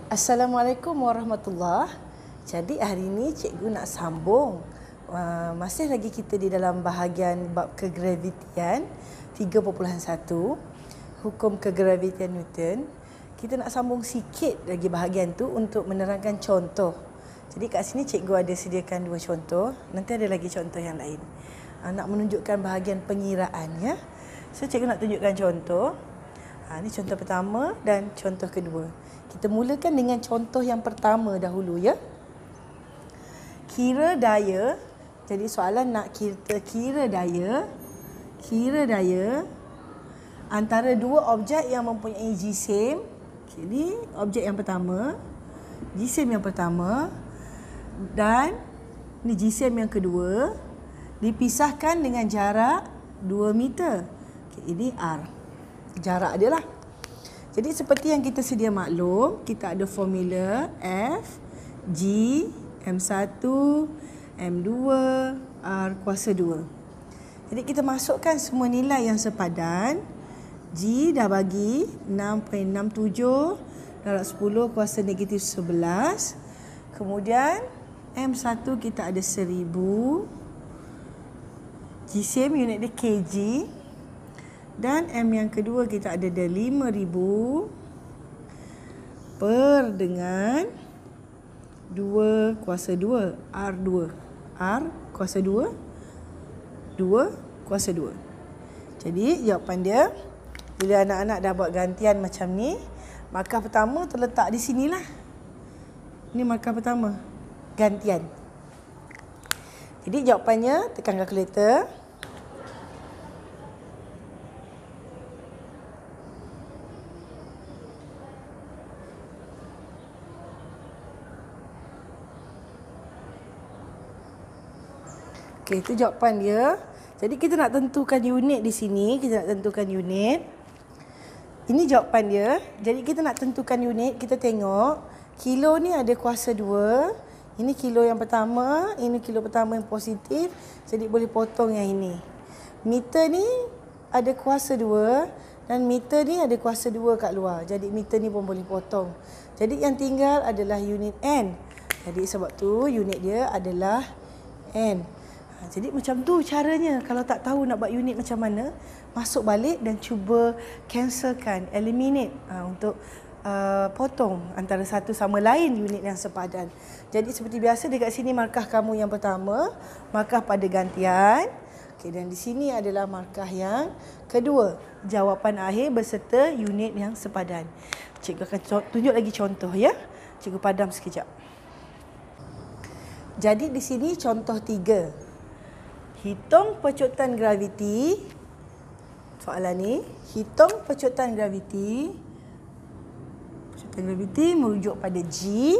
Assalamualaikum warahmatullahi. Jadi hari ini cikgu nak sambung. Masih lagi kita di dalam bahagian bab kegravitian 3.1, hukum kegravitian Newton. Kita nak sambung sikit lagi bahagian tu untuk menerangkan contoh. Jadi kat sini cikgu ada sediakan 2 contoh. Nanti ada lagi contoh yang lain. Nak menunjukkan bahagian pengiraan, ya. So cikgu nak tunjukkan contoh. Ini contoh pertama dan contoh kedua. Kita mulakan dengan contoh yang pertama dahulu, ya. Kira daya. Jadi soalan nak kita kira daya antara dua objek yang mempunyai jisim. Jadi objek yang pertama, jisim yang pertama, dan ni jisim yang kedua, dipisahkan dengan jarak 2 meter. Ini R. Jarak dia lah. Jadi seperti yang kita sedia maklum, kita ada formula F, G, M1, M2, R kuasa 2. Jadi kita masukkan semua nilai yang sepadan. G dah bagi 6.67 darab 10 kuasa negatif 11. Kemudian M1 kita ada 1000. Jisim unit dia kg. Dan M yang kedua kita ada 5,000 per dengan 2 kuasa 2, R2. R kuasa 2, 2 kuasa 2. Jadi jawapan dia, bila anak-anak dah buat gantian macam ni, markah pertama terletak di sinilah. Ini markah pertama, gantian. Jadi jawapannya, tekan kalkulator. Okey, itu jawapan dia. Jadi kita nak tentukan unit di sini. Kita nak tentukan unit. Ini jawapan dia. Jadi kita nak tentukan unit. Kita tengok. Kilo ni ada kuasa 2. Ini kilo yang pertama. Ini kilo pertama yang positif. Jadi boleh potong yang ini. Meter ni ada kuasa 2. Dan meter ni ada kuasa 2 kat luar. Jadi meter ni pun boleh potong. Jadi yang tinggal adalah unit N. Jadi sebab tu unit dia adalah N. Jadi macam tu caranya. Kalau tak tahu nak buat unit macam mana, masuk balik dan cuba cancelkan, eliminate untuk potong antara satu sama lain unit yang sepadan. Jadi seperti biasa dekat sini markah kamu yang pertama, markah pada gantian. Okey, dan di sini adalah markah yang kedua, jawapan akhir berserta unit yang sepadan. Cikgu akan tunjuk lagi contoh, ya. Cikgu padam sekejap. Jadi di sini contoh 3. Hitung pecutan graviti. Soalan ni, hitung pecutan graviti. Pecutan graviti merujuk pada G.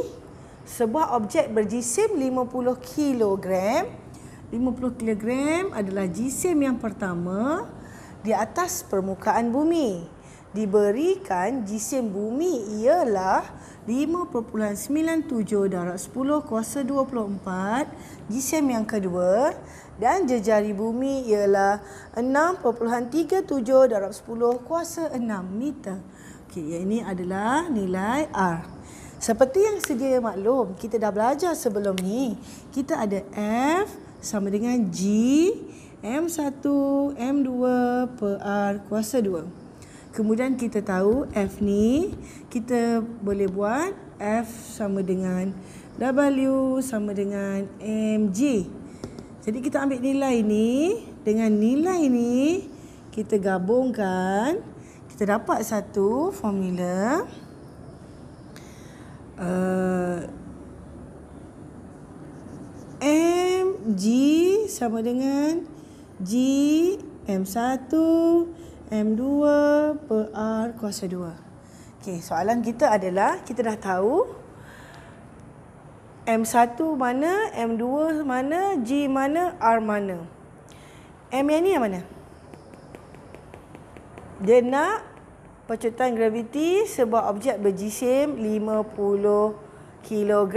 Sebuah objek berjisim 50 kg. 50 kg adalah jisim yang pertama di atas permukaan bumi. Diberikan jisim bumi ialah 5.97 darab 10 kuasa 24. Jisim yang kedua. Dan jejari bumi ialah 6.37 darab 10 kuasa 6 meter. Okey, yang ini adalah nilai R. Seperti yang sedia maklum, kita dah belajar sebelum ni. Kita ada F sama dengan G, M1, M2 per R kuasa 2. Kemudian kita tahu F ni, kita boleh buat F sama dengan W sama dengan mg. Jadi kita ambil nilai ni, dengan nilai ni kita gabungkan, kita dapat satu formula. Mg sama dengan G M1 M2 per R kuasa 2. Okey, soalan kita adalah, kita dah tahu M1 mana, M2 mana, G mana, R mana. M yang ni yang mana? Dia nak pecutan graviti sebuah objek berjisim 50 kg.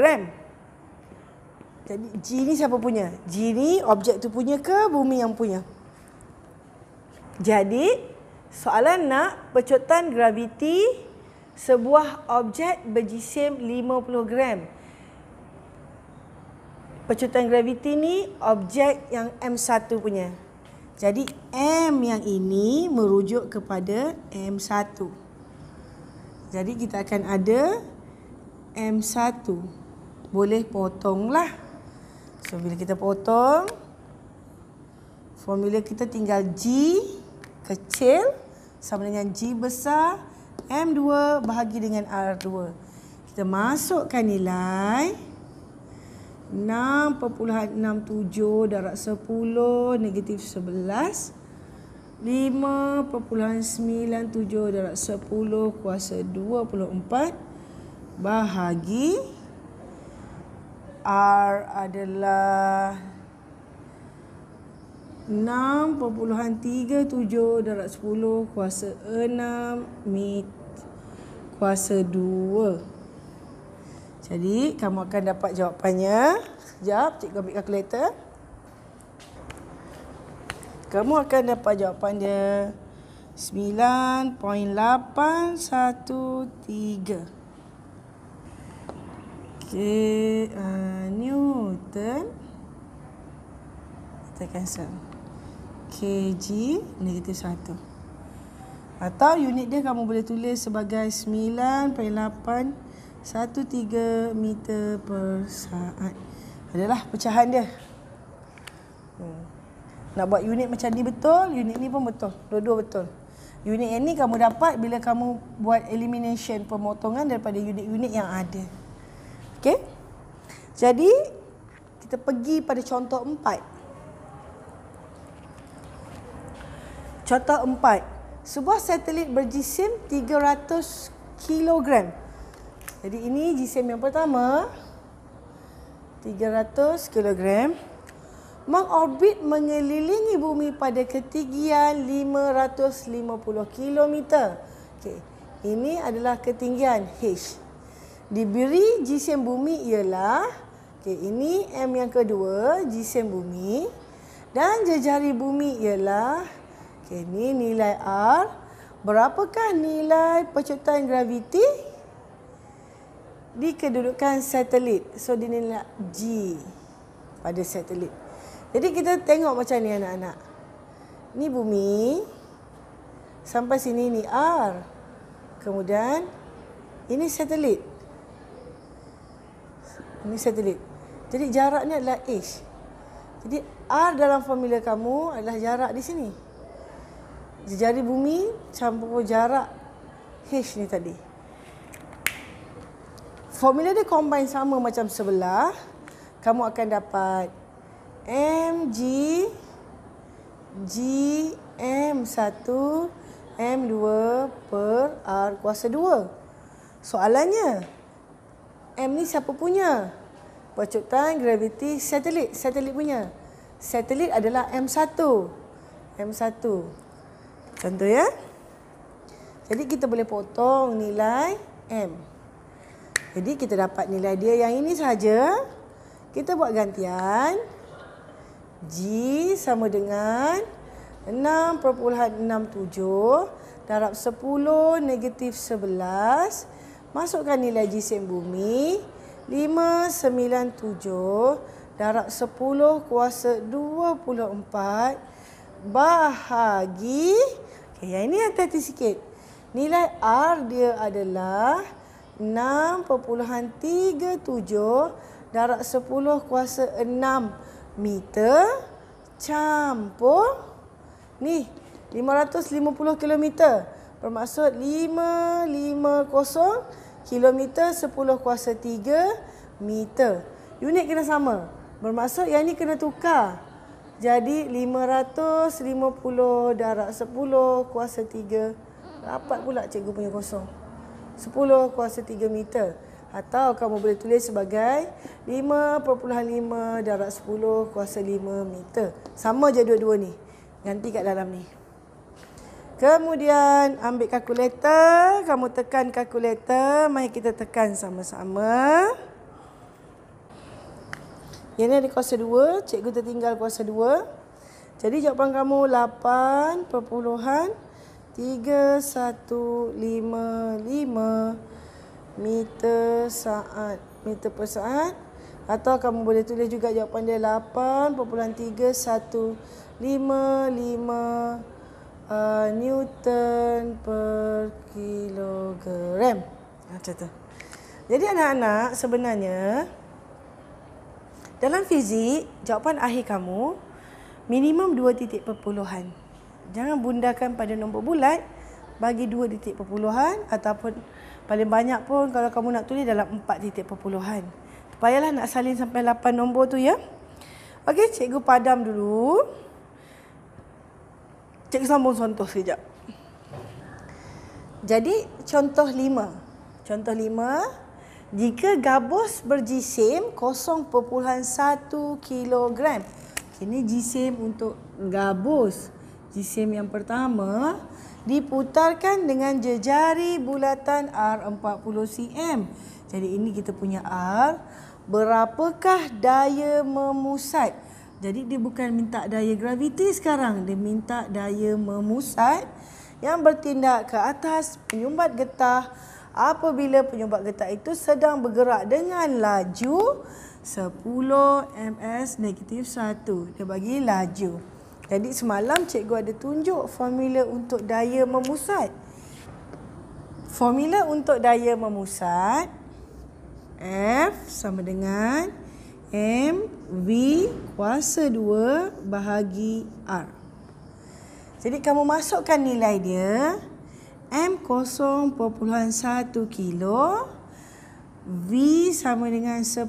Jadi G ni siapa punya? G ni objek tu punya ke bumi yang punya? Jadi soalan nak pecutan graviti sebuah objek berjisim 50 gram. Pecutan graviti ni objek yang M1 punya. Jadi M yang ini merujuk kepada M1. Jadi kita akan ada M1. Boleh potonglah. So bila kita potong, formula kita tinggal G kecil sama dengan G besar M2 bahagi dengan R2. Kita masukkan nilai 6.67 darab 10 negatif 11. 5.97 darab 10 kuasa 24 bahagi R adalah 6.37 darab 10 kuasa 6 kuasa 2. Jadi, kamu akan dapat jawapannya. Sekejap, cikgu ambil kalkulator. Kamu akan dapat jawapan dia 9.813. Okey, Newton. Kita cancel. kg negatif 1. Atau unit dia kamu boleh tulis sebagai 9.813 meter per saat. Adalah pecahan dia. Nak buat unit macam ni betul, unit ni pun betul. Dua-dua betul. Unit yang ni kamu dapat bila kamu buat elimination, pemotongan daripada unit-unit yang ada. Okey? Jadi, kita pergi pada contoh 4. Contoh 4. Sebuah satelit berjisim 300 kilogram. Jadi ini jisim yang pertama, 300 kilogram, mengorbit mengelilingi bumi pada ketinggian 550 kilometer. Okey, ini adalah ketinggian H. Diberi jisim bumi ialah, okey, ini M yang kedua, jisim bumi, dan jejari bumi ialah, okey, ini nilai R. Berapakah nilai pecutan graviti di kedudukan satelit? So, dia nilai G pada satelit. Jadi, kita tengok macam ni anak-anak. Ni bumi. Sampai sini ni R. Kemudian, ini satelit. Ini satelit. Jadi, jaraknya adalah H. Jadi, R dalam formula kamu adalah jarak di sini. Jari bumi campur jarak H ni tadi. Formula dia combine sama macam sebelah. Kamu akan dapat mg gm1 m2 per r kuasa 2. Soalannya, M ni siapa punya? Pecutan graviti satelit. Satelit punya. Satelit adalah M1. M1. Contoh ya. Jadi kita boleh potong nilai M. Jadi kita dapat nilai dia yang ini saja. Kita buat gantian. G sama dengan 6.67 darab 10 negatif 11. Masukkan nilai jisim bumi 597 darab 10 kuasa 24 bahagi, okay, yang ini hati-hati sikit. Nilai R dia adalah 6.37 darab 10 kuasa 6 meter campur ni 550 kilometer. Bermaksud 550 kilometer 10 kuasa 3 meter. Unit kena sama. Bermaksud yang ni kena tukar. Jadi 550 darab 10 kuasa 3. Dapat pula cikgu punya kosong. 10 kuasa 3 meter. Atau kamu boleh tulis sebagai 5.5 darab 10 kuasa 5 meter. Sama je dua-dua ni. Ganti kat dalam ni. Kemudian ambil kalkulator. Kamu tekan kalkulator. Mari kita tekan sama-sama. Yang ni ada kuasa 2. Cikgu tertinggal kuasa 2. Jadi jawapan kamu 8.36 3155 meter per saat. Atau kamu boleh tulis juga jawapan dia 8.3155 Newton per kilogram. Macam tu. Jadi anak-anak, sebenarnya dalam fizik, jawapan akhir kamu minimum 2 titik perpuluhan. Jangan bundakan pada nombor bulat, bagi 2 titik perpuluhan ataupun paling banyak pun kalau kamu nak tulis dalam 4 titik perpuluhan. Tak payahlah nak salin sampai 8 nombor tu ya. Okey, cikgu padam dulu. Cikgu sambung contoh sekejap. Jadi contoh 5. Contoh 5. Jika gabus berjisim 0.1 kilogram. Ini jisim untuk gabus. Jisim yang pertama diputarkan dengan jejari bulatan R40 cm. Jadi ini kita punya R. Berapakah daya memusat? Jadi dia bukan minta daya graviti sekarang. Dia minta daya memusat yang bertindak ke atas penyumbat getah apabila penyumbat getah itu sedang bergerak dengan laju 10 ms-1. Dia bagi laju. Jadi semalam cikgu ada tunjuk formula untuk daya memusat. Formula untuk daya memusat F sama dengan mv kuasa 2 bahagi R. Jadi kamu masukkan nilai dia M 0.1 kilo, V sama dengan 10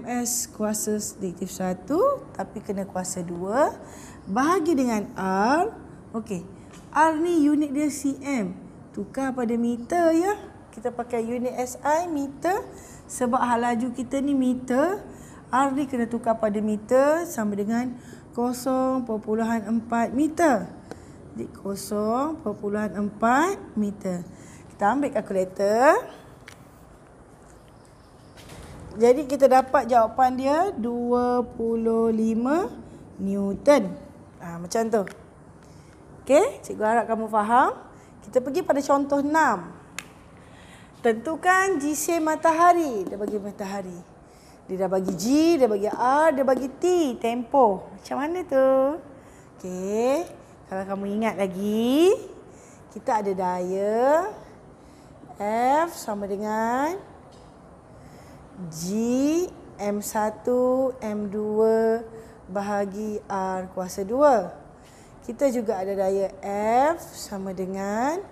ms kuasa negatif 1 tapi kena kuasa 2 bahagi dengan R. Okey, R ni unit dia cm. Tukar pada meter ya. Kita pakai unit SI meter sebab hal laju kita ni meter. R ni kena tukar pada meter sama dengan 0.4 meter. Jadi 0.4 meter. Kita ambil kalkulator. Jadi kita dapat jawapan dia 25 Newton. Macam tu. Okey, cikgu harap kamu faham. Kita pergi pada contoh 6. Tentukan jisim matahari. Dia bagi matahari. Dia dah bagi G, dia bagi R, dia bagi T, tempoh. Macam mana tu? Okey. Kalau kamu ingat lagi, kita ada daya F sama dengan G M1 M2 bahagi R kuasa 2. Kita juga ada daya F sama dengan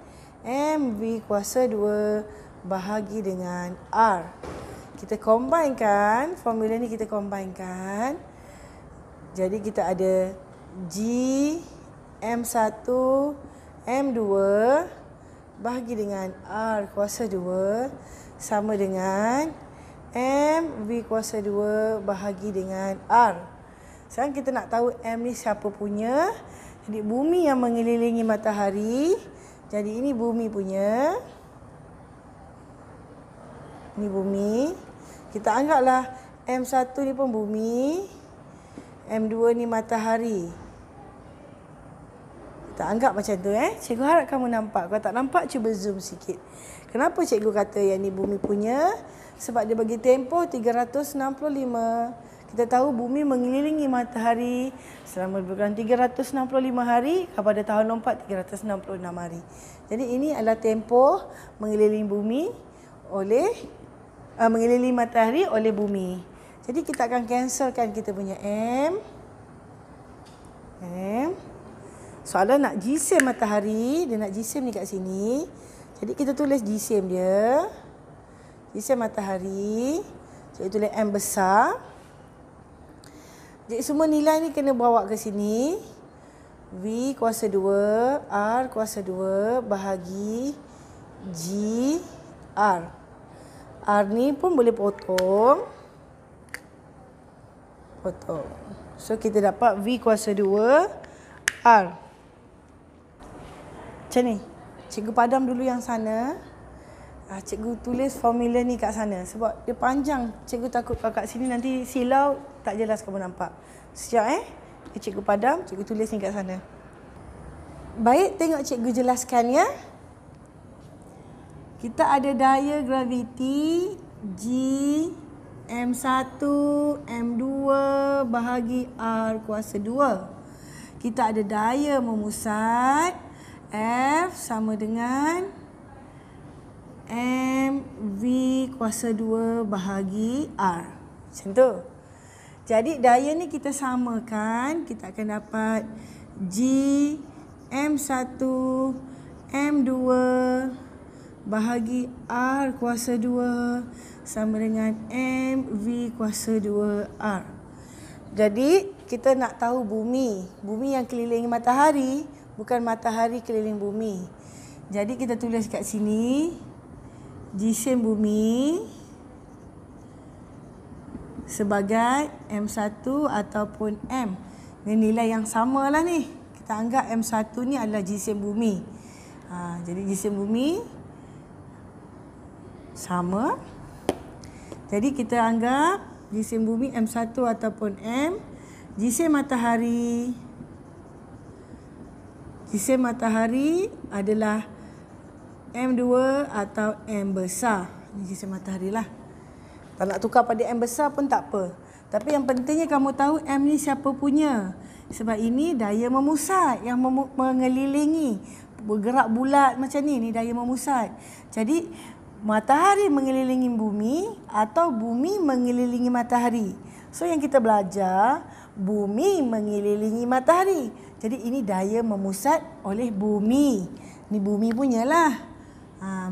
MV kuasa 2 bahagi dengan R. Kita combinekan, formula ni kita combinekan. Jadi kita ada G M1 M2 bahagi dengan R kuasa 2 sama dengan MV kuasa 2 bahagi dengan R. Sekarang kita nak tahu M ni siapa punya. Jadi bumi yang mengelilingi matahari. Jadi ini bumi punya. Ini bumi. Kita anggaplah M1 ni pun bumi. M2 ni matahari. Kita anggap macam tu Cikgu harap kamu nampak. Kalau tak nampak cuba zoom sikit. Kenapa cikgu kata yang ni bumi punya? Sebab dia bagi tempoh 365. Kita tahu bumi mengelilingi matahari selama lebih kurang 365 hari. Pada tahun lompat 366 hari. Jadi ini adalah tempoh mengelilingi bumi oleh mengelilingi matahari oleh bumi. Jadi kita akan cancelkan kita punya M. Soalan nak jisim matahari, dia nak jisim ni kat sini. Jadi kita tulis jisim dia. Jisim matahari. Jadi tulis M besar. Jadi semua nilai ni kena bawa ke sini. V kuasa 2, R kuasa 2 bahagi G R. R ni pun boleh potong. So kita dapat V kuasa 2 R. Macam ni. Cikgu padam dulu yang sana. Cikgu tulis formula ni kat sana. Sebab dia panjang. Cikgu takut kalau kat sini nanti silau tak jelas kamu nampak. Sekejap Cikgu padam, cikgu tulis ni kat sana. Baik, tengok cikgu jelaskan ya. Kita ada daya graviti G M1 M2 bahagi R kuasa 2. Kita ada daya memusat F sama dengan mv kuasa 2 bahagi R. Macam tu. Jadi daya ni kita samakan, kita akan dapat G M1 M2 bahagi R kuasa 2 sama dengan mv kuasa 2R. Jadi kita nak tahu bumi. Bumi yang kelilingi matahari, bukan matahari keliling bumi. Jadi kita tulis kat sini jisim bumi sebagai M1 ataupun M. Ini nilai yang sama lah ni. Kita anggap M1 ni adalah jisim bumi. Jadi jisim bumi sama. Jadi kita anggap jisim bumi M1 ataupun M. Jisim matahari adalah M2 atau M besar. Ini jisim matahari lah. Tak nak tukar pada M besar pun tak apa. Tapi yang pentingnya kamu tahu M ni siapa punya. Sebab ini daya memusat yang mengelilingi. Bergerak bulat macam ni, ni daya memusat. Jadi matahari mengelilingi bumi atau bumi mengelilingi matahari. So yang kita belajar, bumi mengelilingi matahari. Jadi ini daya memusat oleh bumi. Ni bumi punyalah.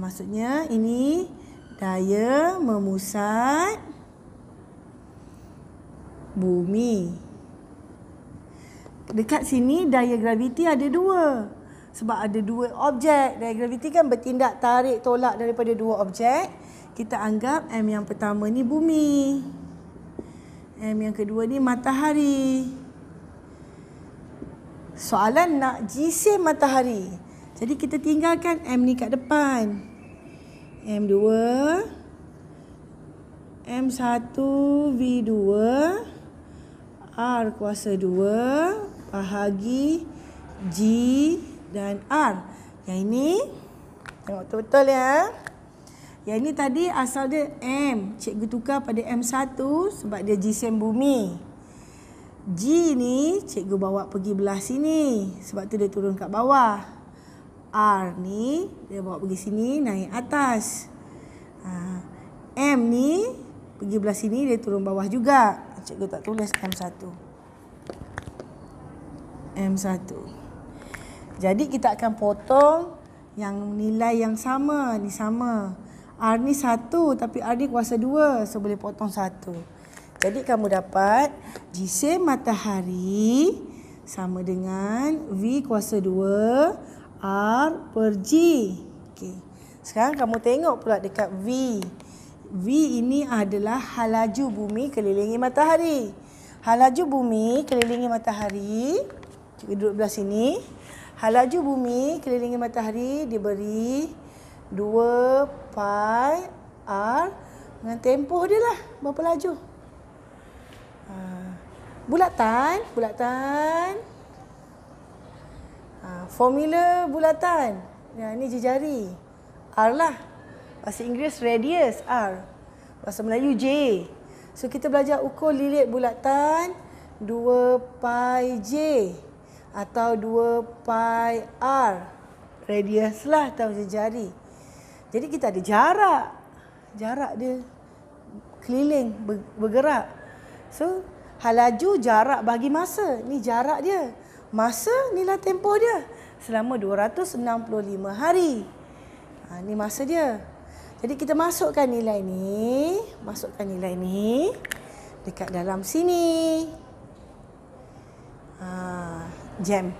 Maksudnya ini daya memusat bumi. Dekat sini daya graviti ada dua. Sebab ada dua objek. Daya graviti kan bertindak tarik tolak daripada dua objek. Kita anggap M yang pertama ni bumi. M yang kedua ni matahari. Soalan nak jisim matahari. Jadi kita tinggalkan M ni kat depan. M2 M1 V2 R kuasa 2 bahagi G dan R. Yang ini tengok betul-betul ya. Yang ini tadi asal dia M. Cikgu tukar pada M1 sebab dia jisim bumi. G ni cikgu bawa pergi belah sini sebab tu dia turun kat bawah. R ni dia bawa pergi sini naik atas. M ni pergi belah sini dia turun bawah juga. Cikgu tak tulis M1. M1. Jadi kita akan potong yang nilai yang sama. Ni sama. R ni 1 tapi R ni kuasa 2. So boleh potong 1. Jadi kamu dapat jisim matahari sama dengan V kuasa 2 R per G. Okay. Sekarang kamu tengok pula dekat V. V ini adalah halaju bumi kelilingi matahari. Halaju bumi kelilingi matahari. Cikgu duduk belah sini. Halaju bumi kelilingi matahari diberi 2 pi R dengan tempoh dia lah. Berapa laju? Bulatan. Formula bulatan. Ini jari. R lah. Bahasa Inggeris radius R. Bahasa Melayu J. So kita belajar ukur lilit bulatan 2 pi J atau 2 pi R. Radius lah atau jari. Jadi kita ada jarak. Jarak dia keliling bergerak. So halaju jarak bagi masa. Ni jarak dia. Masa inilah tempoh dia selama 265 hari. Ni masa dia. Jadi kita masukkan nilai ni. Dekat dalam sini. Jam.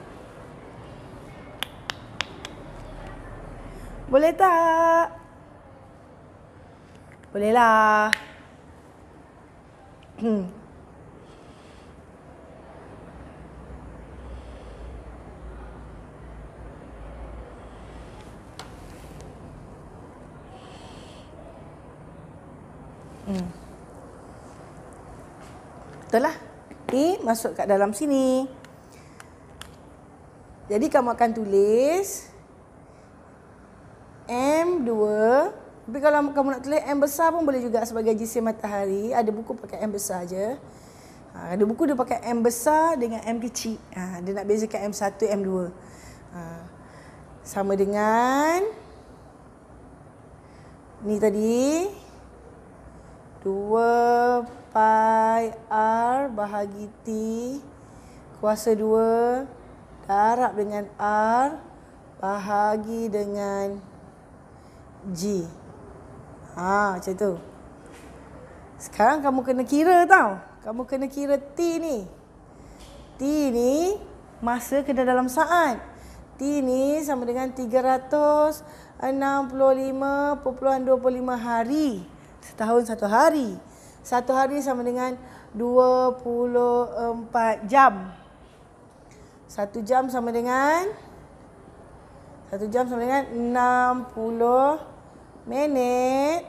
Boleh tak? Bolehlah. Betul lah. Ni masuk kat dalam sini. Jadi kamu akan tulis M2. Tapi kalau kamu nak tulis M besar pun boleh juga sebagai jisim matahari. Ada buku pakai M besar je. Ada buku dia pakai M besar dengan M kecil. Dia nak bezakan M1, M2. Sama dengan ni tadi 2 pi R bahagi T kuasa 2 darab dengan R bahagi dengan G. Macam tu. Sekarang kamu kena kira tau. Kamu kena kira T ni. T ni masa kena dalam saat. T ni sama dengan 365.25 hari. Setahun satu hari. Satu hari sama dengan 24 jam. 1 jam sama dengan 60 minit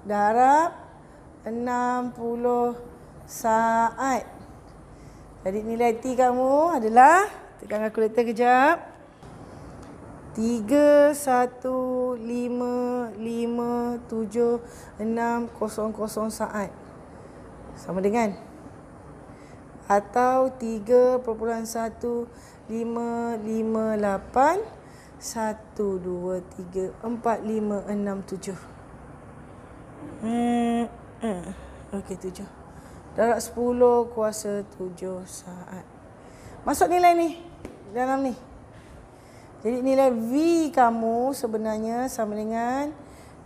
darab 60 saat. Jadi nilai T kamu adalah, tekan kalkulator kejap, 3155760 saat. Sama dengan atau 3.1558 1, 2, 3, 4, 5, 6, 7. Okey, 7. Darab 10 kuasa 7 saat. Masuk nilai ni dalam ni. Jadi nilai V kamu sebenarnya sama dengan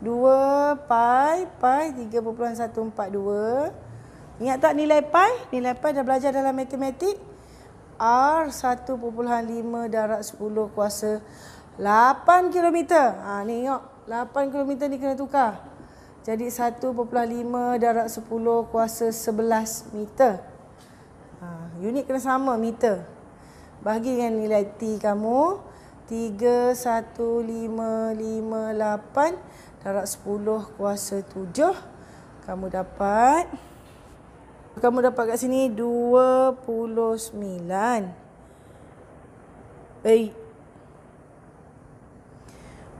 2 pi 3.142. Ingat tak nilai pi? Nilai pi dah belajar dalam matematik. R 1.5 darab 10 kuasa 8 km. Ni tengok. 8 km ni kena tukar. Jadi 1.5 darab 10 kuasa 11 meter. Unit kena sama, meter. Bahagi dengan nilai T kamu. 31558 darab 10 kuasa 7. Kamu dapat kat sini 29.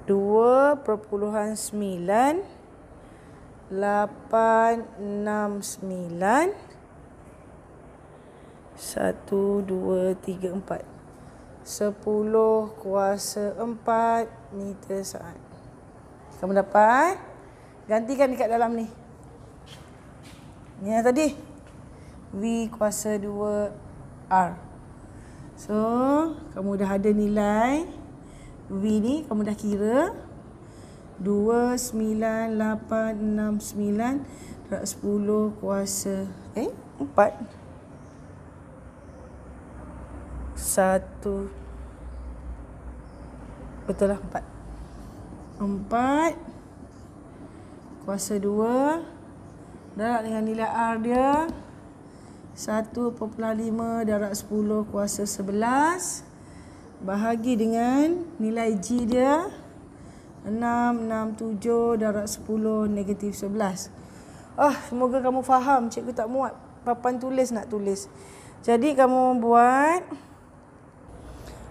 2.9869 1, 2, 3, 4 10 kuasa 4 meter saat. Kamu dapat. Gantikan dekat dalam ni. Ni yang tadi. V kuasa 2 R. So, kamu dah ada nilai V ni, kamu dah kira 29869 darab 10 kuasa 4 1 betul lah 4 kuasa 2 darab dengan nilai R dia 1.5 darab 10 kuasa 11 bahagi dengan nilai G dia 667 darab 10 negatif 11. Semoga kamu faham. Cikgu tak muat papan tulis nak tulis. Jadi kamu buat,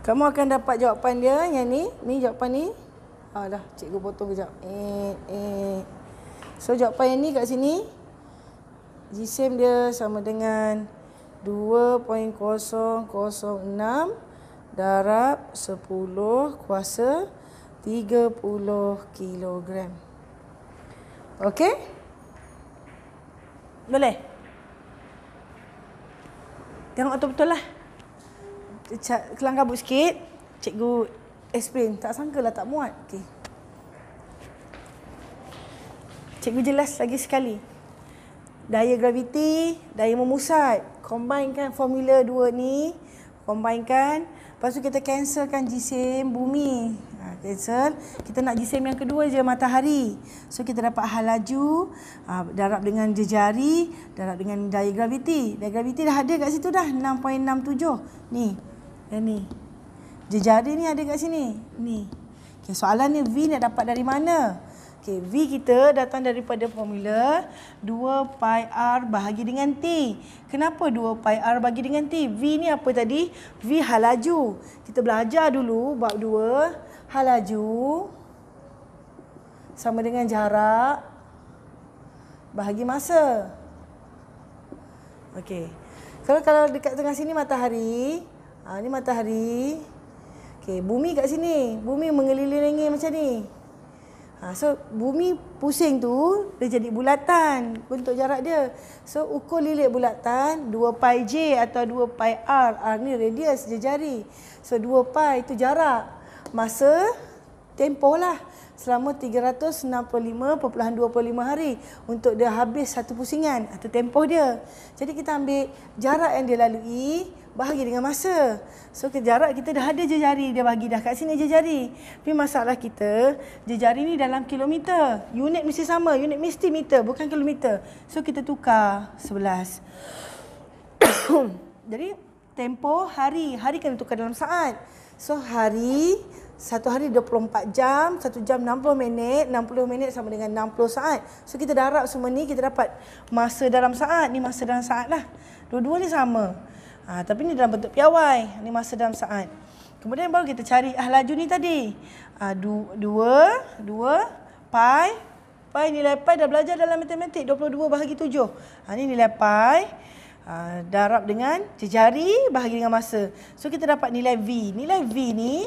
kamu akan dapat jawapan dia yang ni. Ni jawapan ni. Dah cikgu potong kejap. So jawapan yang ni kat sini, jisim dia sama dengan 2.006 darab 10 kuasa 30 kilogram. Okey? Boleh? Tengok betul-betul lah. Kelang kabut sikit. Cikgu explain. Tak sangkalah tak muat. Okey. Cikgu jelas lagi sekali. Daya graviti, daya memusat. Combinekan formula 2 ni. Combinekan. Lepas tu kita cancelkan jisim bumi. Cancel. Kita nak jisim yang kedua je, matahari. So kita dapat hal laju, darab dengan jejari, darab dengan daya graviti. Daya graviti dah ada kat situ dah, 6.67. Ni. Dan ni. Jejari ni ada kat sini. Ni. Okay, soalan ni V nak dapat dari mana? Okey, V kita datang daripada formula 2 pi R bahagi dengan T. Kenapa 2 pi R bahagi dengan T? V ni apa tadi? V hal laju. Kita belajar dulu bab 2. Hal laju sama dengan jarak bahagi masa. Okey. Kalau dekat tengah sini matahari. Ni matahari. Okey, bumi kat sini. Bumi mengelilingi macam ni. So bumi pusing tu dia jadi bulatan bentuk jarak dia. So ukur lilit bulatan 2 pi J atau 2 pi R. R ni radius jejari. So 2 pi itu jarak. Masa tempoh lah selama 365.25 hari untuk dia habis satu pusingan atau tempoh dia. Jadi kita ambil jarak yang dia lalui bahagi dengan masa. So jarak kita dah ada jejari, dia bagi dah kat sini jejari. Tapi masalah kita, jejari ni dalam kilometer. Unit mesti sama, unit mesti meter bukan kilometer. So kita tukar 11. Jadi tempoh hari, hari kena tukar dalam saat. So hari, satu hari 24 jam, 1 jam 60 minit, 60 minit sama dengan 60 saat. So kita darab semua ni, kita dapat masa dalam saat. Ni masa dalam saat lah. Dua-dua ni sama. Tapi ni dalam bentuk piawai. Ni masa dalam saat. Kemudian baru kita cari laju ni tadi. 2 pi. Pi nilai pi dah belajar dalam matematik. 22 bahagi 7. Ni nilai pi. Darab dengan jejari bahagi dengan masa. So kita dapat nilai V. Nilai V ni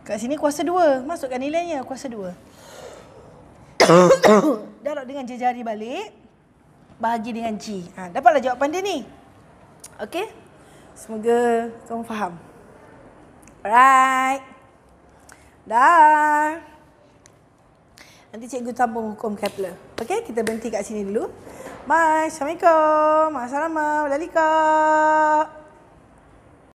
kat sini kuasa 2. Masukkan nilainya kuasa 2. Darab dengan jejari balik. Bahagi dengan G. Dapatlah jawapan dia ni. Okey? Semoga kamu faham. Alright. Dah. Nanti cikgu sambung hukum Kepler. Okey, kita berhenti kat sini dulu. Bye. Assalamualaikum. Assalamualaikum.